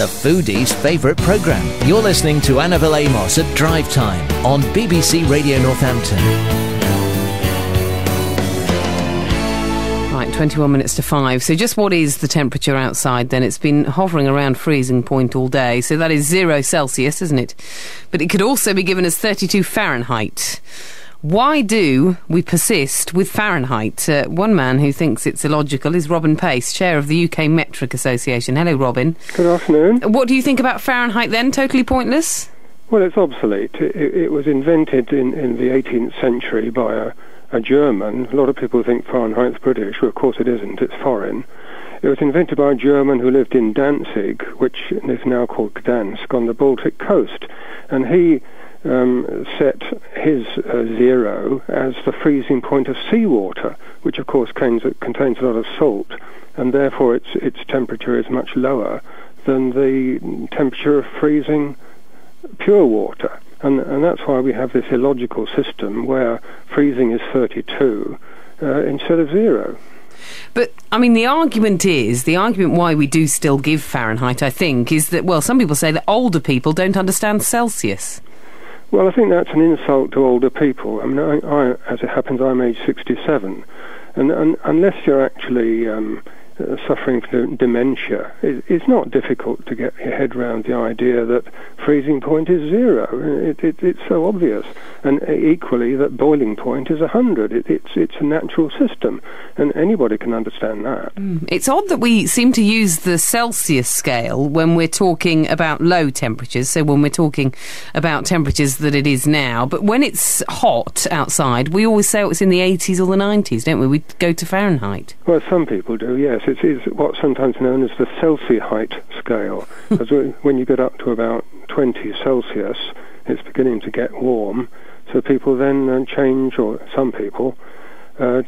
the foodie's favourite programme. You're listening to Annabel Amos at Drive Time on BBC Radio Northampton. Right, 21 minutes to 5. So just what is the temperature outside then? It's been hovering around freezing point all day. So that is 0 Celsius, isn't it? But it could also be given as 32 Fahrenheit. Why do we persist with Fahrenheit? One man who thinks it's illogical is Robin Paice, chair of the UK Metric Association. Hello, Robin. Good afternoon. What do you think about Fahrenheit then? Totally pointless? Well, it's obsolete. It was invented in the 18th century by a German. A lot of people think Fahrenheit's British. Well, of course it isn't. It's foreign. It was invented by a German who lived in Danzig, which is now called Gdansk, on the Baltic coast. And he set his 0 as the freezing point of seawater, which of course contains a lot of salt, and therefore its temperature is much lower than the temperature of freezing pure water. And that's why we have this illogical system where freezing is 32 instead of 0. But, I mean, the argument why we do still give Fahrenheit, I think, is that, well, some people say that older people don't understand Celsius. Well, I think that's an insult to older people. I mean, I as it happens, I'm age 67, and unless you're actually suffering from dementia, it's not difficult to get your head around the idea that freezing point is 0. It's so obvious, and equally that boiling point is 100. It's a natural system, and anybody can understand that. It's odd that we seem to use the Celsius scale when we're talking about low temperatures, so when we're talking about temperatures that it is now, but when it's hot outside, we always say it's in the 80s or the 90s, don't we? We go to Fahrenheit. Well, some people do, yes. It is what's sometimes known as the Celsius scale, because when you get up to about 20 Celsius, it's beginning to get warm, so people then change, or some people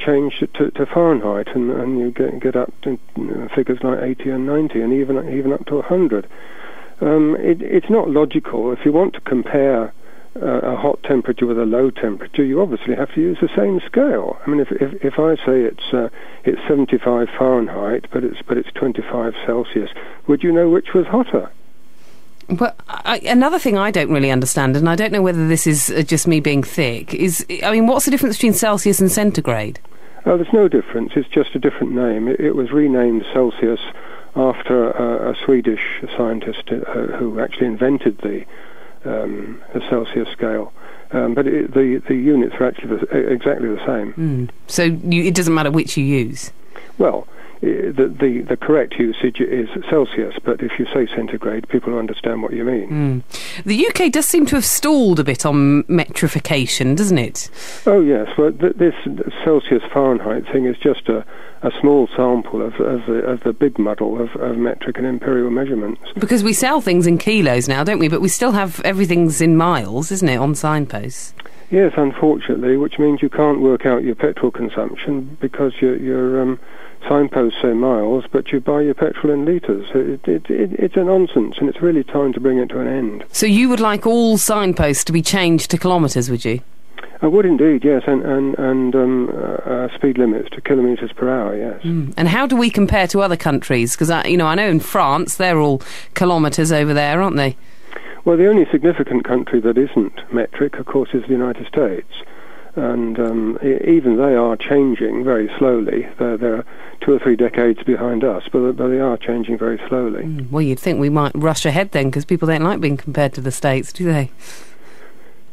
change to Fahrenheit, and you get up to figures like 80 and 90, and even up to 100. It's not logical. If you want to compare a hot temperature with a low temperature, you obviously have to use the same scale. I mean, if I say it's 75 Fahrenheit, but it's 25 Celsius, would you know which was hotter? Well, another thing I don't really understand, and I don't know whether this is just me being thick, is, I mean, what's the difference between Celsius and centigrade? Oh, there's no difference. It's just a different name. It was renamed Celsius after a Swedish scientist who actually invented the Celsius scale, but the units are actually exactly the same. So it doesn't matter which you use? Well, the correct usage is Celsius, but if you say centigrade, people understand what you mean. The UK does seem to have stalled a bit on metrification, doesn't it? Oh yes, well this Celsius Fahrenheit thing is just a small sample of the big muddle of metric and imperial measurements. Because we sell things in kilos now, don't we? But we still have everything's in miles, isn't it, on signposts? Yes, unfortunately, which means you can't work out your petrol consumption because your signposts say miles, but you buy your petrol in litres. It's a nonsense, and it's really time to bring it to an end. So you would like all signposts to be changed to kilometres, would you? I would indeed, yes, and speed limits to kilometres per hour, yes. And how do we compare to other countries? Because I know in France they're all kilometres over there, aren't they? Well, the only significant country that isn't metric, of course, is the United States, and even they are changing very slowly. They're 2 or 3 decades behind us, but they are changing very slowly. Well, you'd think we might rush ahead then, because people don't like being compared to the States, do they?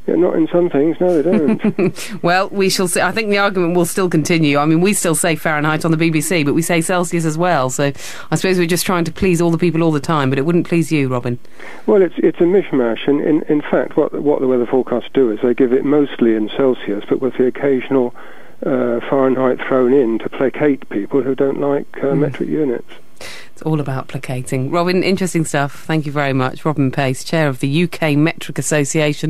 Yeah, not in some things, no, they don't. Well, we shall see. I think the argument will still continue. I mean, we still say Fahrenheit on the BBC, but we say Celsius as well. So I suppose we're just trying to please all the people all the time, but it wouldn't please you, Robin. Well, it's a mishmash. And in fact, what the weather forecasts do is they give it mostly in Celsius, but with the occasional Fahrenheit thrown in to placate people who don't like metric units. It's all about placating. Robin, interesting stuff. Thank you very much. Robin Paice, chair of the UK Metric Association.